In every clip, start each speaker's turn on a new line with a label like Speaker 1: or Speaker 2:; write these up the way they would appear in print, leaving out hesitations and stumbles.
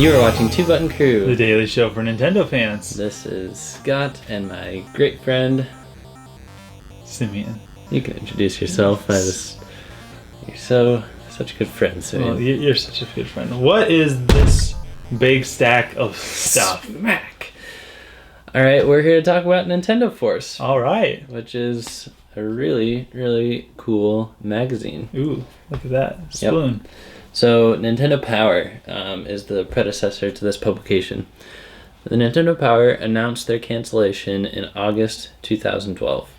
Speaker 1: You are watching Two Button Crew,
Speaker 2: the daily show for Nintendo fans.
Speaker 1: This is Scott and my great friend
Speaker 2: Simeon.
Speaker 1: You can introduce yourself. You're such a good friend, Simeon.
Speaker 2: Well, you're such a good friend. What is this big stack of stuff?
Speaker 1: Smack. All right, we're here to talk about Nintendo Force.
Speaker 2: All right.
Speaker 1: Which is a really, really cool magazine.
Speaker 2: Ooh, look at that spoon.
Speaker 1: Yep. So Nintendo Power is the predecessor to this publication. The Nintendo Power announced their cancellation in August 2012,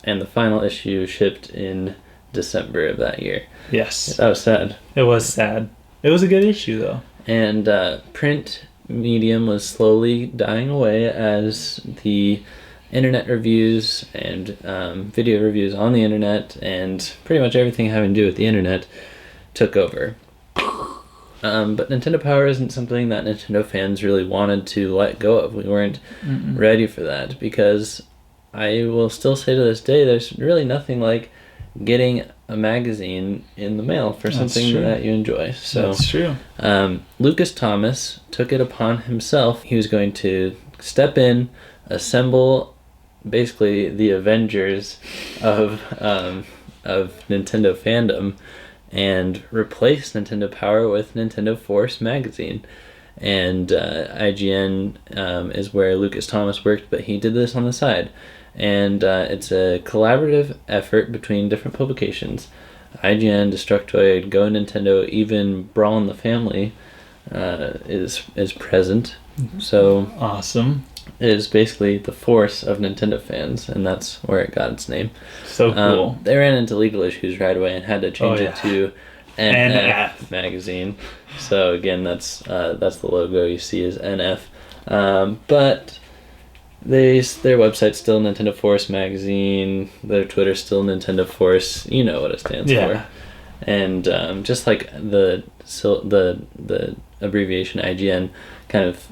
Speaker 1: and the final issue shipped in December of that year.
Speaker 2: Yes.
Speaker 1: That was sad.
Speaker 2: It was sad. It was a good issue, though.
Speaker 1: And print medium was slowly dying away as the internet reviews and video reviews on the internet and pretty much everything having to do with the internet took over. But Nintendo Power isn't something that Nintendo fans really wanted to let go of. We weren't ready for that, because I will still say to this day, there's really nothing like getting a magazine in the mail for something that you enjoy. So
Speaker 2: that's true.
Speaker 1: Lucas Thomas took it upon himself. He was going to step in, assemble basically the Avengers of Nintendo fandom, and replace Nintendo Power with Nintendo Force magazine. And IGN is where Lucas Thomas worked, but he did this on the side. And it's a collaborative effort between different publications. IGN, Destructoid, Go Nintendo, even Brawl in the Family is present. So
Speaker 2: awesome.
Speaker 1: It is basically the force of Nintendo fans, and that's where it got its name.
Speaker 2: So cool.
Speaker 1: They ran into legal issues right away and had to change it to NF magazine. So again, that's the logo you see is NF. But their website's still Nintendo Force magazine. Their Twitter's still Nintendo Force. You know what it stands for. And just like the abbreviation IGN kind of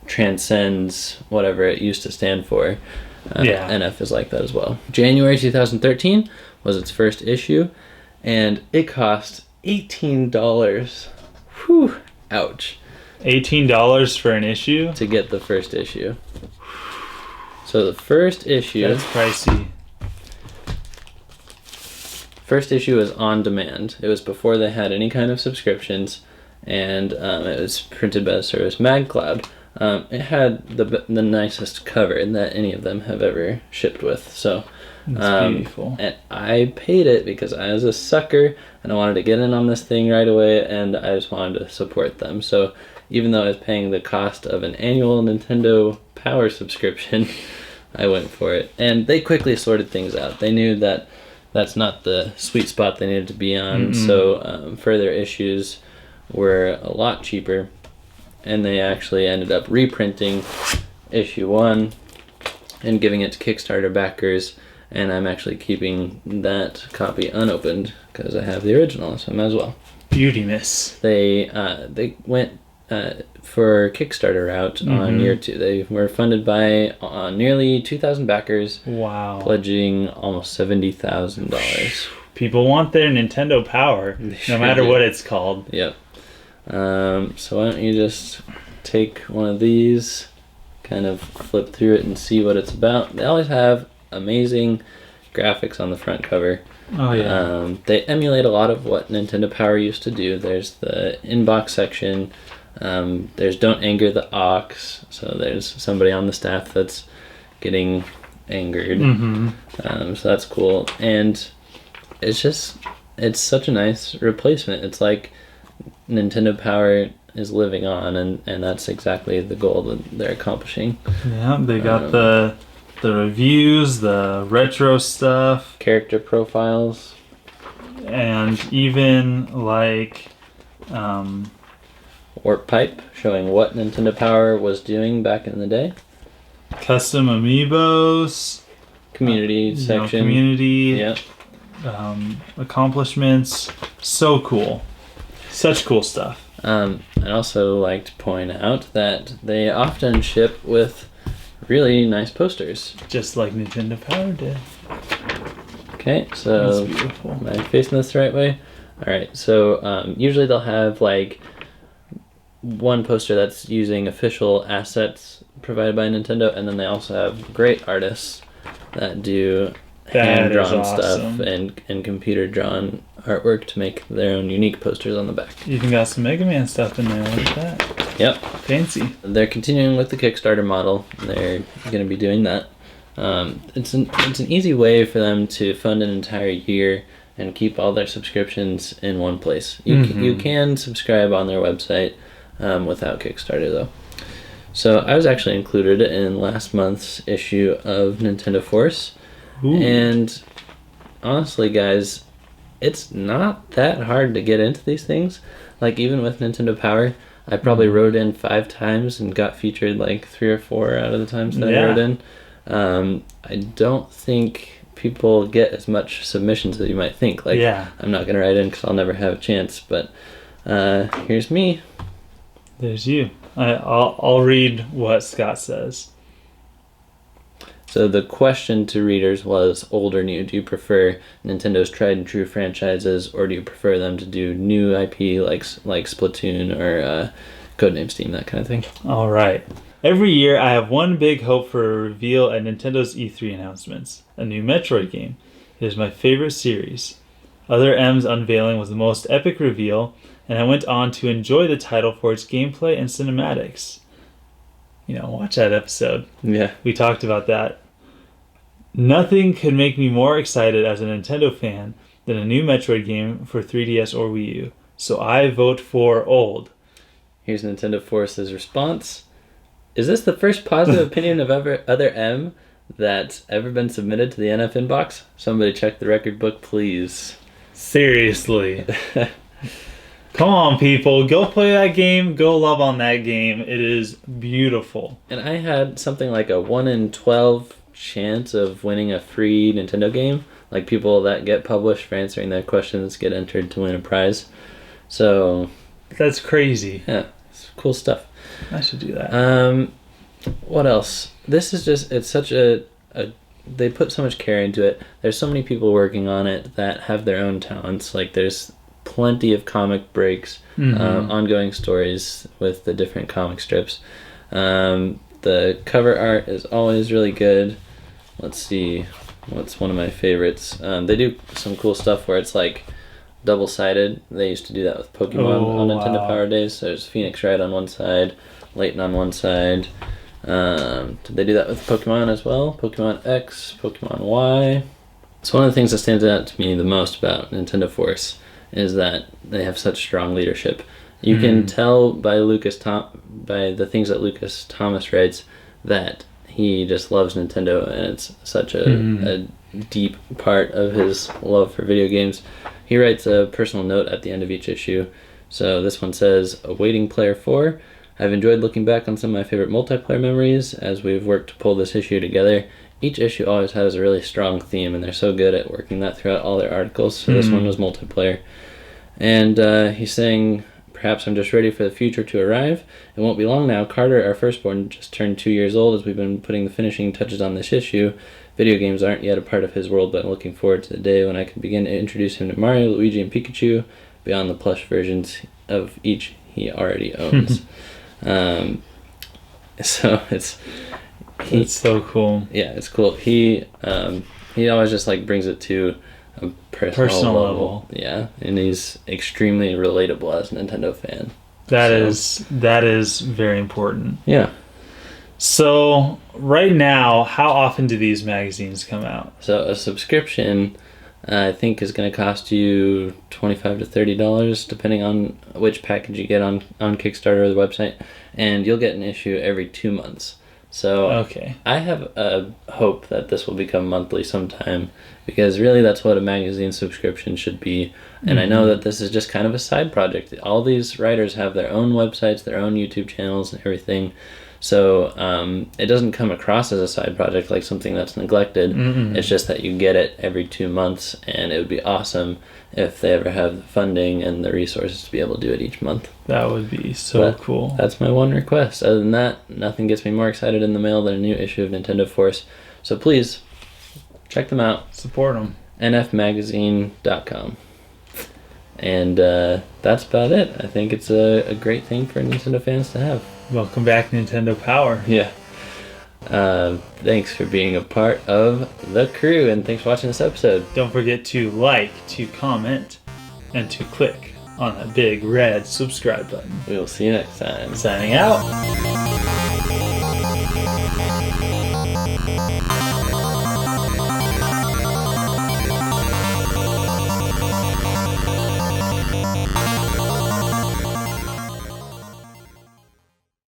Speaker 1: transcends whatever it used to stand for. NF is like that as well. January 2013 was its first issue, and it cost $18. Whew, ouch.
Speaker 2: $18 for an issue?
Speaker 1: To get the first issue. So the first issue...
Speaker 2: That's pricey.
Speaker 1: First issue was on demand. It was before they had any kind of subscriptions, and it was printed by the service MacLeod. It had the nicest cover that any of them have ever shipped with. So
Speaker 2: it's beautiful.
Speaker 1: And I paid it because I was a sucker and I wanted to get in on this thing right away, and I just wanted to support them. So even though I was paying the cost of an annual Nintendo Power subscription, I went for it. And they quickly sorted things out. They knew that that's not the sweet spot they needed to be on. So further issues were a lot cheaper. And they actually ended up reprinting issue 1 and giving it to Kickstarter backers, and I'm actually keeping that copy unopened because I have the original, so I might as well.
Speaker 2: Beauty miss.
Speaker 1: They went for Kickstarter route on year 2. They were funded by nearly 2,000 backers.
Speaker 2: Wow.
Speaker 1: Pledging almost $70,000.
Speaker 2: People want their Nintendo Power, no matter what it's called.
Speaker 1: Yep. So why don't you just take one of these, kind of flip through it and see what it's about. They always have amazing graphics on the front cover.
Speaker 2: Oh yeah.
Speaker 1: They emulate a lot of what Nintendo Power used to do. There's the inbox section. There's Don't Anger the Ox. So there's somebody on the staff that's getting angered. So that's cool. And it's such a nice replacement. It's like Nintendo Power is living on, and that's exactly the goal that they're accomplishing.
Speaker 2: Yeah, they got the reviews, the retro stuff,
Speaker 1: character profiles,
Speaker 2: and even like
Speaker 1: Warp Pipe showing what Nintendo Power was doing back in the day.
Speaker 2: Custom amiibos,
Speaker 1: community section,
Speaker 2: community,
Speaker 1: yep.
Speaker 2: Accomplishments. So cool. Such cool stuff.
Speaker 1: I'd also like to point out that they often ship with really nice posters.
Speaker 2: Just like Nintendo Power did.
Speaker 1: Okay, so
Speaker 2: that's beautiful.
Speaker 1: Am I facing this the right way? Alright, so usually they'll have like one poster that's using official assets provided by Nintendo, and then they also have great artists that do hand-drawn stuff and computer-drawn artwork to make their own unique posters on the back.
Speaker 2: Even got some Mega Man stuff in there. Look at that.
Speaker 1: Yep.
Speaker 2: Fancy.
Speaker 1: They're continuing with the Kickstarter model. They're going to be doing that. It's an easy way for them to fund an entire year and keep all their subscriptions in one place. You can subscribe on their website without Kickstarter, though. So I was actually included in last month's issue of Nintendo Force. Ooh. And honestly, guys, it's not that hard to get into these things. Like, even with Nintendo Power, I probably wrote in 5 times and got featured like 3 or 4 out of the times that I wrote in. I don't think people get as much submissions as you might think. Like, I'm not going to write in because I'll never have a chance, but here's me.
Speaker 2: There's you. I'll read what Scott says.
Speaker 1: So the question to readers was, old or new? Do you prefer Nintendo's tried and true franchises, or do you prefer them to do new IP like Splatoon or Codenames Team, that kind of thing?
Speaker 2: All right. Every year I have one big hope for a reveal at Nintendo's E3 announcements, a new Metroid game. It is my favorite series. Other M's unveiling was the most epic reveal, and I went on to enjoy the title for its gameplay and cinematics. You know, watch that episode.
Speaker 1: Yeah.
Speaker 2: We talked about that. Nothing could make me more excited as a Nintendo fan than a new Metroid game for 3DS or Wii U. So I vote for old.
Speaker 1: Here's Nintendo Force's response. Is this the first positive opinion of other M that's ever been submitted to the NF inbox? Somebody check the record book, please.
Speaker 2: Seriously. Come on, people. Go play that game. Go love on that game. It is beautiful.
Speaker 1: And I had something like a 1 in 12 chance of winning a free Nintendo game. Like, people that get published for answering their questions get entered to win a prize. So
Speaker 2: that's crazy.
Speaker 1: Yeah, it's cool stuff.
Speaker 2: I should do that.
Speaker 1: What else? This is just, it's such a they put so much care into it. There's so many people working on it that have their own talents. Like, there's plenty of comic breaks, ongoing stories with the different comic strips. The cover art is always really good. Let's see, what's one of my favorites? They do some cool stuff where it's like double-sided. They used to do that with Pokemon on Nintendo Power Days. So there's Phoenix Wright on one side, Layton on one side. Did they do that with Pokemon as well? Pokemon X, Pokemon Y. So one of the things that stands out to me the most about Nintendo Force is that they have such strong leadership. You can tell by by the things that Lucas Thomas writes that he just loves Nintendo, and it's such a deep part of his love for video games. He writes a personal note at the end of each issue. So this one says, awaiting Player 4. I've enjoyed looking back on some of my favorite multiplayer memories as we've worked to pull this issue together. Each issue always has a really strong theme, and they're so good at working that throughout all their articles. So this one was multiplayer. And he's saying, perhaps I'm just ready for the future to arrive. It won't be long now. Carter, our firstborn, just turned 2 years old as we've been putting the finishing touches on this issue. Video games aren't yet a part of his world, but I'm looking forward to the day when I can begin to introduce him to Mario, Luigi, and Pikachu beyond the plush versions of each he already owns. So it's
Speaker 2: so cool.
Speaker 1: Yeah, it's cool. He always just like brings it to a personal level. Yeah, and he's extremely relatable as a Nintendo fan.
Speaker 2: That is very important.
Speaker 1: Yeah.
Speaker 2: So right now, how often do these magazines come out?
Speaker 1: So a subscription, I think, is going to cost you $25 to $30, depending on which package you get on Kickstarter or the website, and you'll get an issue every 2 months. So
Speaker 2: okay.
Speaker 1: I have a hope that this will become monthly sometime, because really that's what a magazine subscription should be. And I know that this is just kind of a side project. All these writers have their own websites, their own YouTube channels and everything. So it doesn't come across as a side project like something that's neglected. It's just that you get it every 2 months, and it would be awesome if they ever have the funding and the resources to be able to do it each month.
Speaker 2: That would be so cool.
Speaker 1: That's my one request. Other than that, nothing gets me more excited in the mail than a new issue of Nintendo Force. So please, check them out.
Speaker 2: Support them.
Speaker 1: nfmagazine.com. And that's about it. I think it's a great thing for Nintendo fans to have.
Speaker 2: Welcome back, Nintendo Power.
Speaker 1: Yeah. Thanks for being a part of the crew, and thanks for watching this episode.
Speaker 2: Don't forget to like, to comment, and to click on that big red subscribe button.
Speaker 1: We will see you next time.
Speaker 2: Signing out.